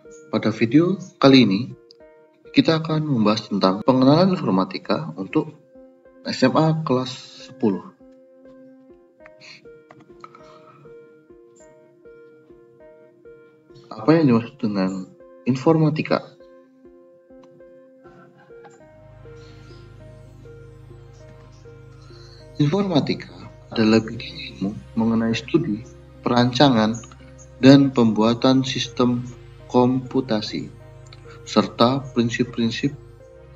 Pada video kali ini, kita akan membahas tentang pengenalan informatika untuk SMA kelas 10. Apa yang dimaksud dengan informatika? Informatika adalah bidang ilmu mengenai studi, perancangan, dan pembuatan sistem komputasi, serta prinsip-prinsip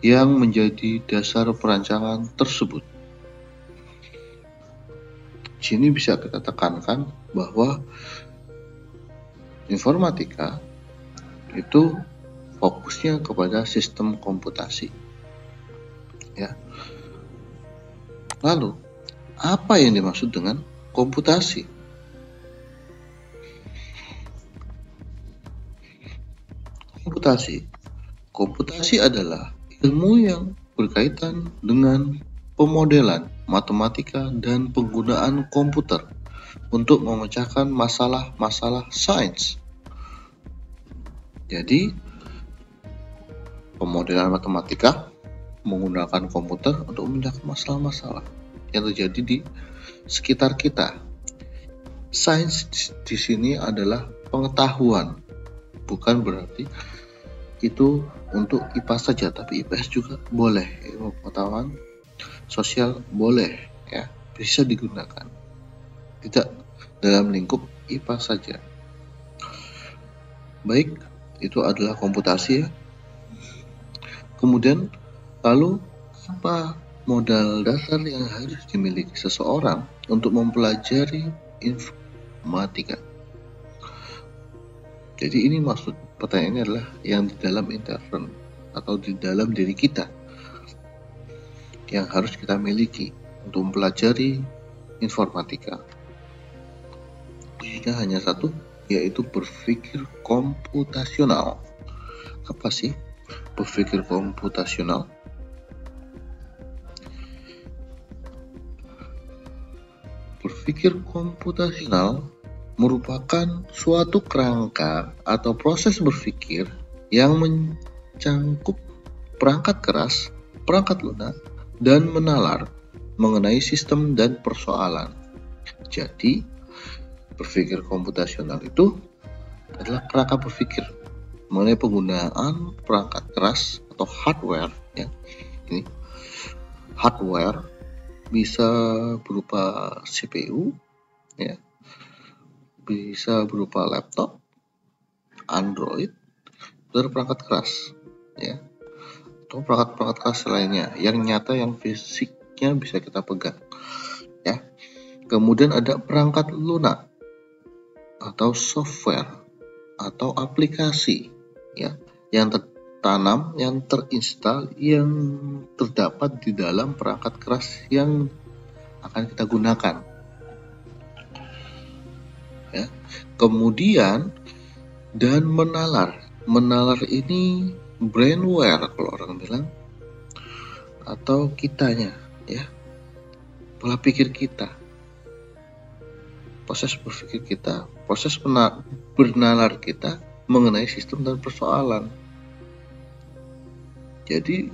yang menjadi dasar perancangan tersebut. Di sini bisa kita tekankan bahwa informatika itu fokusnya kepada sistem komputasi. Ya. Lalu, apa yang dimaksud dengan komputasi? Komputasi adalah ilmu yang berkaitan dengan pemodelan, matematika, dan penggunaan komputer untuk memecahkan masalah-masalah sains. Jadi, pemodelan matematika menggunakan komputer untuk memecahkan masalah-masalah yang terjadi di sekitar kita. Sains di sini adalah pengetahuan, bukan berarti itu untuk IPA saja, tapi IPS juga boleh. Ilmu pengetahuan sosial boleh, ya, bisa digunakan. Tidak dalam lingkup IPA saja. Baik, itu adalah komputasi, ya. Kemudian, lalu apa modal dasar yang harus dimiliki seseorang untuk mempelajari informatika? Jadi ini maksud pertanyaannya adalah yang di dalam intern atau di dalam diri kita yang harus kita miliki untuk mempelajari informatika. Kuncinya hanya satu, yaitu berpikir komputasional. Apa sih berpikir komputasional? Berpikir komputasional merupakan suatu kerangka atau proses berpikir yang mencangkup perangkat keras, perangkat lunak, dan menalar mengenai sistem dan persoalan. Jadi, berpikir komputasional itu adalah kerangka berpikir mengenai penggunaan perangkat keras atau hardware, ya. Ini hardware bisa berupa CPU, ya, bisa berupa laptop, Android, dan perangkat keras, ya, atau perangkat-perangkat keras lainnya yang nyata, yang fisiknya bisa kita pegang, ya. Kemudian ada perangkat lunak atau software atau aplikasi, ya, yang tertanam, yang terinstal, yang terdapat di dalam perangkat keras yang akan kita gunakan, ya. Kemudian dan menalar ini brainware kalau orang bilang, atau kitanya, ya, pola pikir kita, proses berpikir kita, proses bernalar kita mengenai sistem dan persoalan. Jadi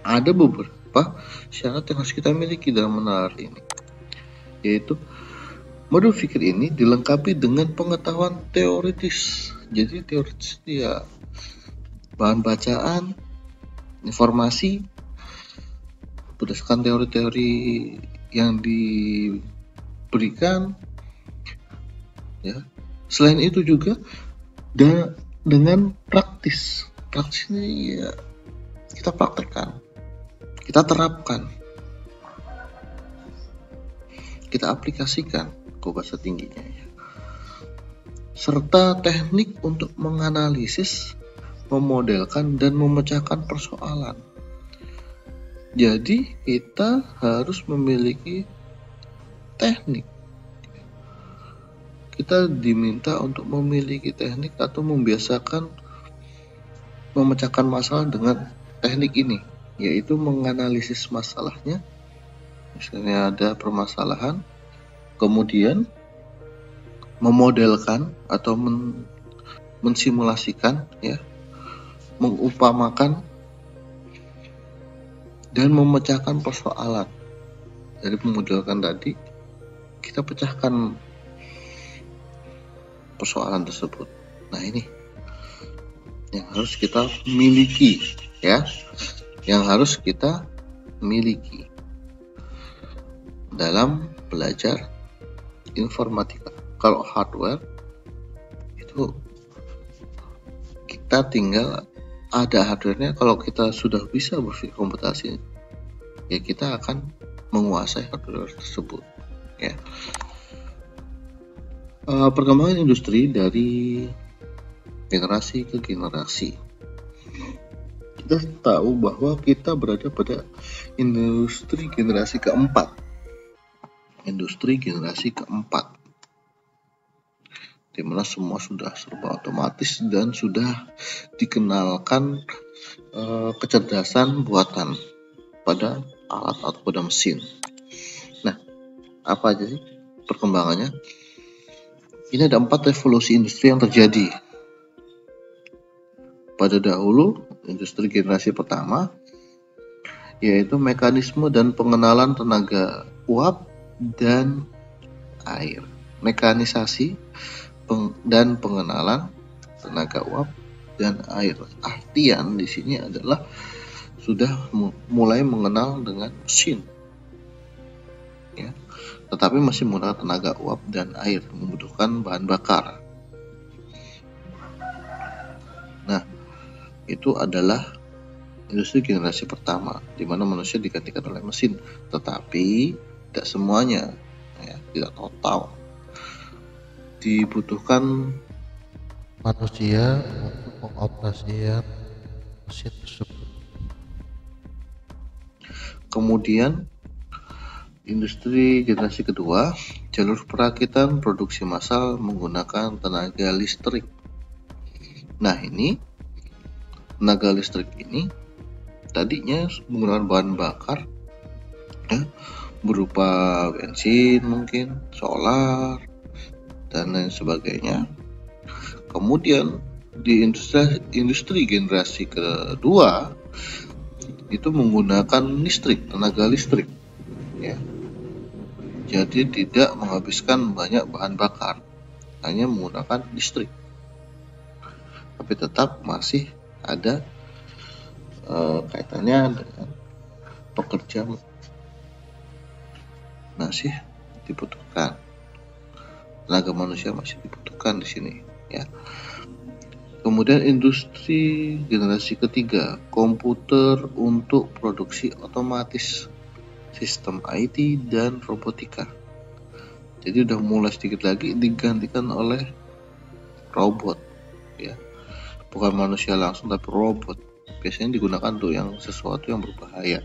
ada beberapa syarat yang harus kita miliki dalam menalar ini, yaitu modul pikir ini dilengkapi dengan pengetahuan teoritis. Jadi teoritis ya bahan bacaan, informasi berdasarkan teori-teori yang diberikan, ya. Selain itu juga dengan praktis ini, ya, kita praktekkan, kita terapkan, kita aplikasikan ke bahasa tingginya, ya. Serta teknik untuk menganalisis, memodelkan, dan memecahkan persoalan. Jadi kita harus memiliki teknik. Kita diminta untuk memiliki teknik atau membiasakan memecahkan masalah dengan teknik ini, yaitu menganalisis masalahnya. Misalnya ada permasalahan, kemudian memodelkan atau mensimulasikan, ya, mengupamakan dan memecahkan persoalan. Dari pemodelan tadi, kita pecahkan persoalan tersebut. Nah, ini yang harus kita miliki, ya, yang harus kita miliki dalam belajar informatika. Kalau hardware itu kita tinggal ada hardware-nya. Kalau kita sudah bisa berpikir komputasi, ya kita akan menguasai hardware tersebut, ya. Perkembangan industri dari generasi ke generasi. Kita tahu bahwa kita berada pada industri generasi keempat. Industri generasi keempat, di mana semua sudah serba otomatis dan sudah dikenalkan kecerdasan buatan pada alat atau pada mesin. Nah, apa aja sih perkembangannya? Ini ada 4 revolusi industri yang terjadi. Pada dahulu, industri generasi pertama, yaitu mekanisme dan pengenalan tenaga uap dan air. Mekanisasi dan pengenalan tenaga uap dan air. Artian di sini adalah sudah mulai mengenal dengan mesin, ya, tetapi masih menggunakan tenaga uap dan air, membutuhkan bahan bakar. Nah, itu adalah industri generasi pertama, di mana manusia digantikan oleh mesin, tetapi tidak semuanya, ya, tidak total. Dibutuhkan manusia untuk mengoperasikan mesin tersebut. Kemudian industri generasi kedua, jalur perakitan produksi massal menggunakan tenaga listrik. Nah, ini tenaga listrik ini tadinya menggunakan bahan bakar, ya, berupa bensin, mungkin solar dan lain sebagainya. Kemudian di industri generasi kedua itu menggunakan listrik, tenaga listrik, ya. Jadi tidak menghabiskan banyak bahan bakar, hanya menggunakan listrik, tapi tetap masih ada kaitannya dengan pekerja, masih dibutuhkan, tenaga manusia masih dibutuhkan di sini, ya. Kemudian industri generasi ketiga, komputer untuk produksi otomatis, sistem IT dan robotika. Jadi udah mulai sedikit lagi digantikan oleh robot, ya, bukan manusia langsung tapi robot. Biasanya digunakan tuh yang sesuatu yang berbahaya,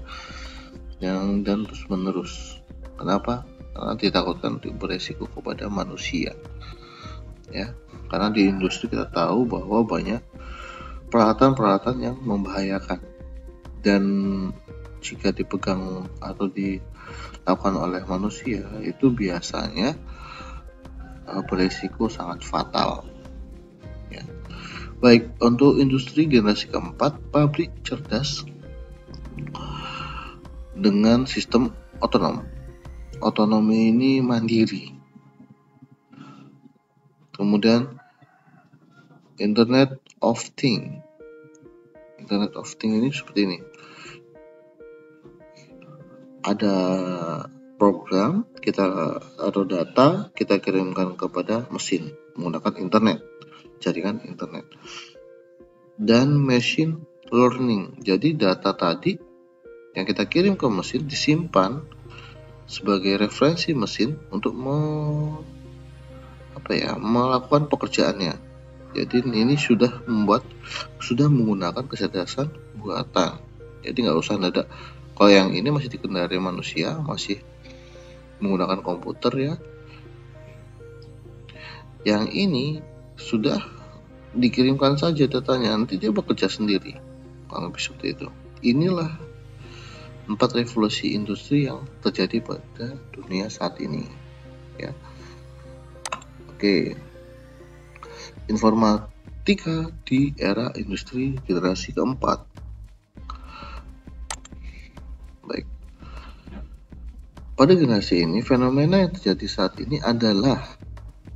yang dan terus menerus. Kenapa? Karena ditakutkan beresiko kepada manusia, ya. Karena di industri kita tahu bahwa banyak peralatan-peralatan yang membahayakan, dan jika dipegang atau dilakukan oleh manusia itu biasanya beresiko sangat fatal, ya. Baik, untuk industri generasi keempat, pabrik cerdas dengan sistem otonom. Otonomi ini mandiri. Kemudian Internet of Things. Internet of Things ini seperti ini. Ada program kita atau data kita kirimkan kepada mesin menggunakan internet, jaringan internet. Dan machine learning. Jadi data tadi yang kita kirim ke mesin disimpan sebagai referensi mesin untuk melakukan pekerjaannya. Jadi ini sudah menggunakan kecerdasan buatan. Jadi nggak usah ada. Kalau yang ini masih dikendari manusia, masih menggunakan komputer, ya. Yang ini sudah dikirimkan saja datanya, nanti dia bekerja sendiri. Kalau lebih seperti itu. Inilah 4 revolusi industri yang terjadi pada dunia saat ini, ya. Oke. ketika di era industri generasi keempat. Baik. Pada generasi ini, fenomena yang terjadi saat ini adalah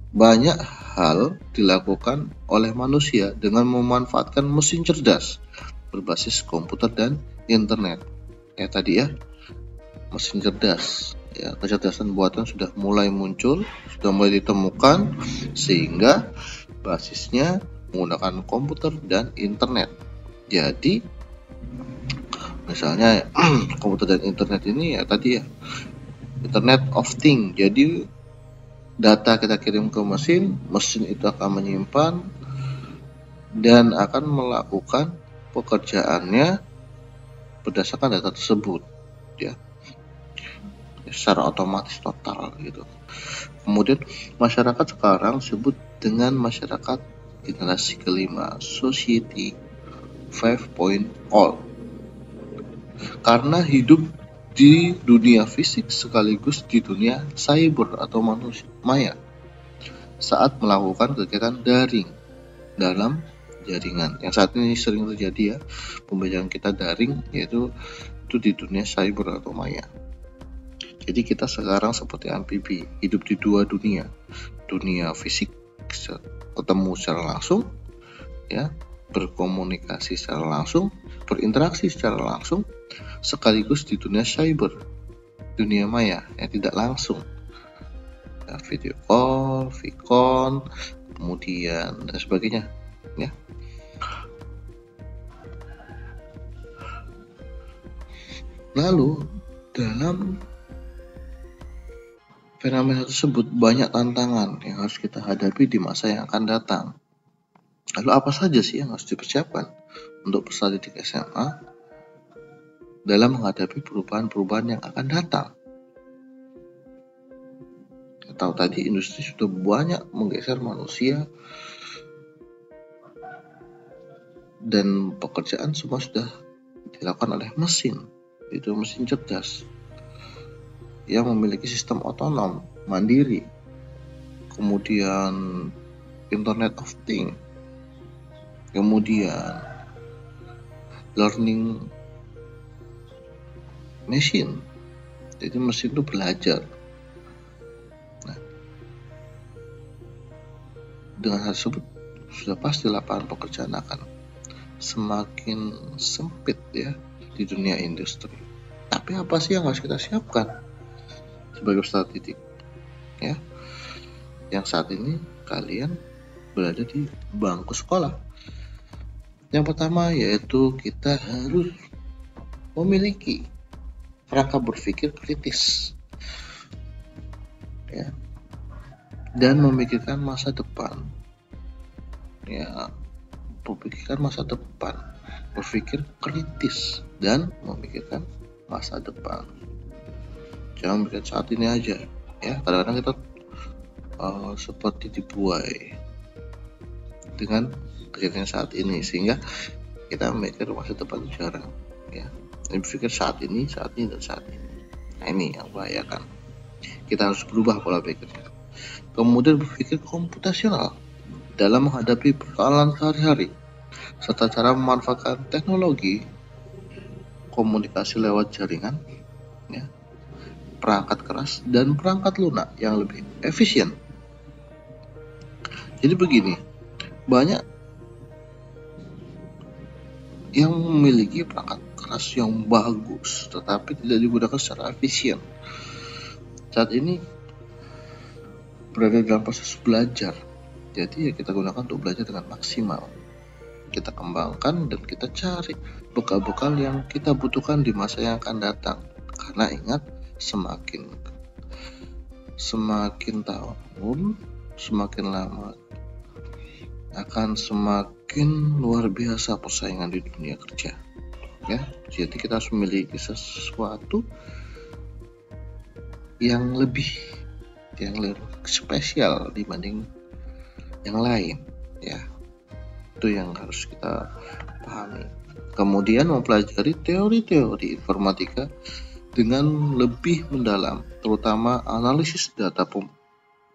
banyak hal dilakukan oleh manusia dengan memanfaatkan mesin cerdas berbasis komputer dan internet. Ya tadi ya, mesin cerdas. Ya, kecerdasan buatan sudah mulai muncul, sudah mulai ditemukan, sehingga basisnya menggunakan komputer dan internet. Jadi misalnya komputer dan internet ini ya tadi ya, Internet of Things. Jadi data kita kirim ke mesin, mesin itu akan menyimpan dan akan melakukan pekerjaannya berdasarkan data tersebut, ya, secara otomatis total gitu. Kemudian masyarakat sekarang disebut dengan masyarakat generasi kelima, Society 5.0, karena hidup di dunia fisik sekaligus di dunia cyber atau manusia maya saat melakukan kegiatan daring dalam jaringan. Yang saat ini sering terjadi ya, pembelajaran kita daring, yaitu itu di dunia cyber atau maya. Jadi kita sekarang seperti amfibi, hidup di dua dunia, dunia fisik ketemu secara langsung, ya, berkomunikasi secara langsung, berinteraksi secara langsung, sekaligus di dunia cyber, dunia maya yang tidak langsung, ya, video call, vicon, kemudian dan sebagainya, ya. Lalu dalam fenomena tersebut banyak tantangan yang harus kita hadapi di masa yang akan datang. Lalu apa saja sih yang harus dipersiapkan untuk peserta didik SMA dalam menghadapi perubahan-perubahan yang akan datang? Kita tahu tadi industri sudah banyak menggeser manusia dan pekerjaan semua sudah dilakukan oleh mesin, itu mesin cerdas yang memiliki sistem otonom, mandiri, kemudian Internet of Things, kemudian learning machine, jadi mesin itu belajar. Nah, dengan hal tersebut sudah pasti lapangan pekerjaan akan semakin sempit ya di dunia industri. Tapi apa sih yang harus kita siapkan sebagai peserta didik, ya, yang saat ini kalian berada di bangku sekolah? Yang pertama yaitu kita harus memiliki kerangka berpikir kritis, ya, dan memikirkan masa depan, ya, memikirkan masa depan, berpikir kritis dan memikirkan masa depan. Jangan mikir saat ini aja, ya. Kadang-kadang kita seperti dibuai dengan kejadian saat ini, sehingga kita mikir masa depan jarang, ya. Berpikir saat ini, dan saat ini. Nah, ini yang membahayakan. Kita harus berubah pola pikirnya. Kemudian berpikir komputasional dalam menghadapi persoalan sehari-hari, serta cara memanfaatkan teknologi komunikasi lewat jaringan, ya, perangkat keras dan perangkat lunak yang lebih efisien. Jadi begini, banyak yang memiliki perangkat keras yang bagus tetapi tidak digunakan secara efisien. Saat ini berada dalam proses belajar, jadi ya kita gunakan untuk belajar dengan maksimal. Kita kembangkan dan kita cari bekal-bekal yang kita butuhkan di masa yang akan datang. Karena ingat, semakin tahun, semakin lama akan semakin luar biasa persaingan di dunia kerja, ya. Jadi kita harus memiliki sesuatu yang lebih spesial dibanding yang lain, ya. Itu yang harus kita pahami. Kemudian mempelajari teori-teori informatika dengan lebih mendalam, terutama analisis data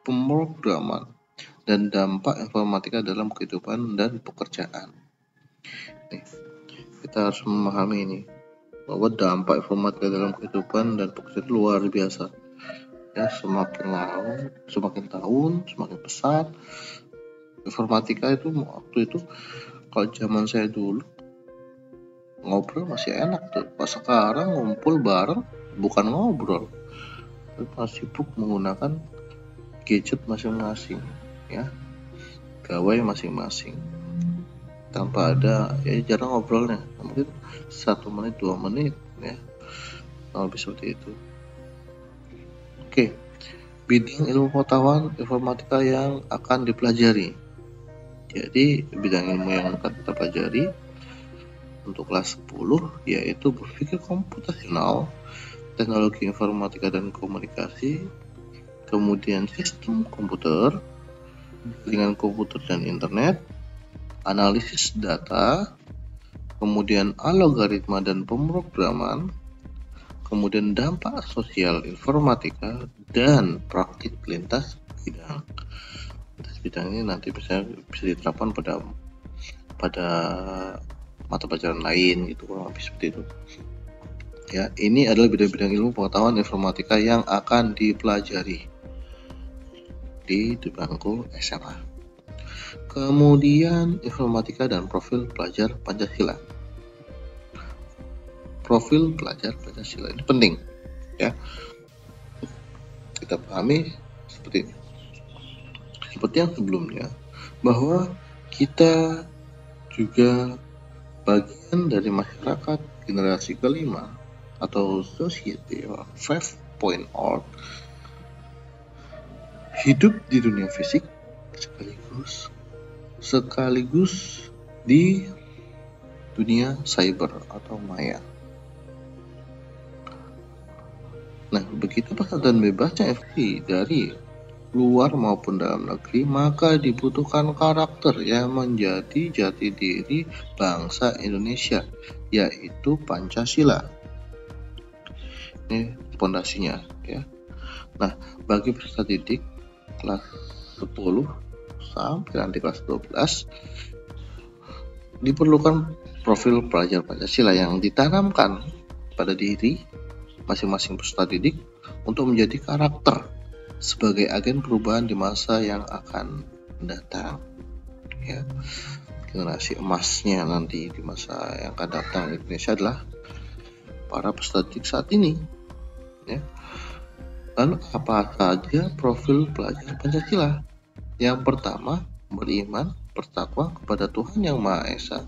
pemrograman dan dampak informatika dalam kehidupan dan pekerjaan. Nih, kita harus memahami ini bahwa dampak informatika dalam kehidupan dan pekerjaan luar biasa. Ya, semakin tahun, semakin pesat. Informatika itu waktu itu, kalau zaman saya dulu ngobrol masih enak tuh. Pas sekarang ngumpul bareng bukan ngobrol, masih sibuk menggunakan gadget masing-masing, ya, gawai masing-masing, tanpa ada, ya jarang ngobrolnya, mungkin 1 menit 2 menit ya, lebih seperti itu. Oke, bidang ilmu pengetahuan informatika yang akan dipelajari. Jadi bidang ilmu yang akan kita pelajari untuk kelas 10 yaitu berpikir komputasional, teknologi informatika dan komunikasi, kemudian sistem komputer, jaringan komputer dan internet, analisis data, kemudian algoritma dan pemrograman, kemudian dampak sosial informatika, dan praktik lintas bidang. Bidang ini nanti bisa diterapkan pada mata pelajaran lain gitu, kurang lebih seperti itu. Ya, ini adalah bidang-bidang ilmu pengetahuan informatika yang akan dipelajari di bangku SMA. Kemudian informatika dan profil pelajar Pancasila. Profil pelajar Pancasila ini penting, ya. Kita pahami seperti yang sebelumnya, bahwa kita juga bagian dari masyarakat generasi kelima atau Society 5.0, hidup di dunia fisik sekaligus di dunia cyber atau maya. Nah, begitu pesat dan bebasnya informasi dari luar maupun dalam negeri, maka dibutuhkan karakter yang menjadi jati diri bangsa Indonesia, yaitu Pancasila. Ini pondasinya, ya. Nah, bagi peserta didik kelas 10 sampai nanti kelas 12 diperlukan profil pelajar Pancasila yang ditanamkan pada diri masing-masing peserta didik untuk menjadi karakter sebagai agen perubahan di masa yang akan datang, ya. Generasi emasnya nanti di masa yang akan datang Indonesia adalah para peserta didik saat ini, ya. Lalu apa saja profil pelajar Pancasila? Yang pertama, beriman, bertakwa kepada Tuhan Yang Maha Esa,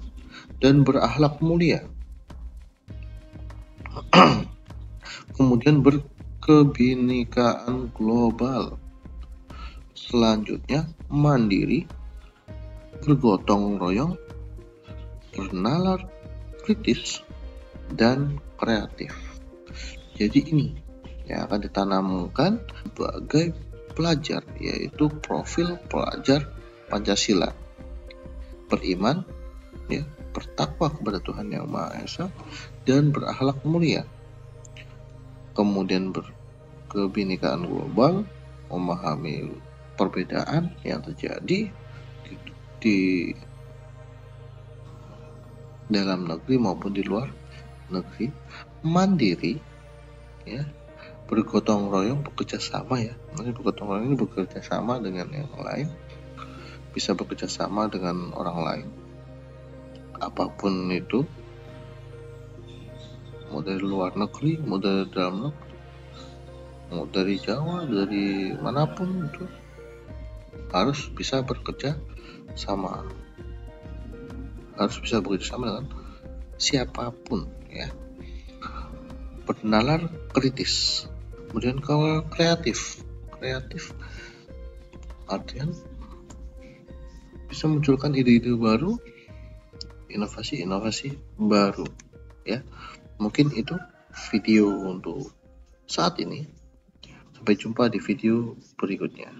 dan berakhlak mulia. Kemudian berkebinekaan global. Selanjutnya, mandiri, bergotong royong, bernalar kritis, dan kreatif. Jadi ini yang akan ditanamkan sebagai pelajar, yaitu profil pelajar Pancasila. Beriman, ya, bertakwa kepada Tuhan Yang Maha Esa, dan berakhlak mulia. Kemudian berkebinekaan global, memahami perbedaan yang terjadi di dalam negeri maupun di luar negeri. Mandiri, ya, bergotong royong, bekerja sama, ya. Nanti bergotong royong ini bekerja sama dengan yang lain, bisa bekerja sama dengan orang lain, apapun itu, mau dari luar negeri, mau dari dalam negeri, mau dari Jawa, dari manapun, itu harus bisa bekerja sama, dengan siapapun, ya. Bernalar kritis. Kemudian kalau kreatif artian bisa munculkan ide-ide baru, inovasi baru, ya. Mungkin itu video untuk saat ini. Sampai jumpa di video berikutnya.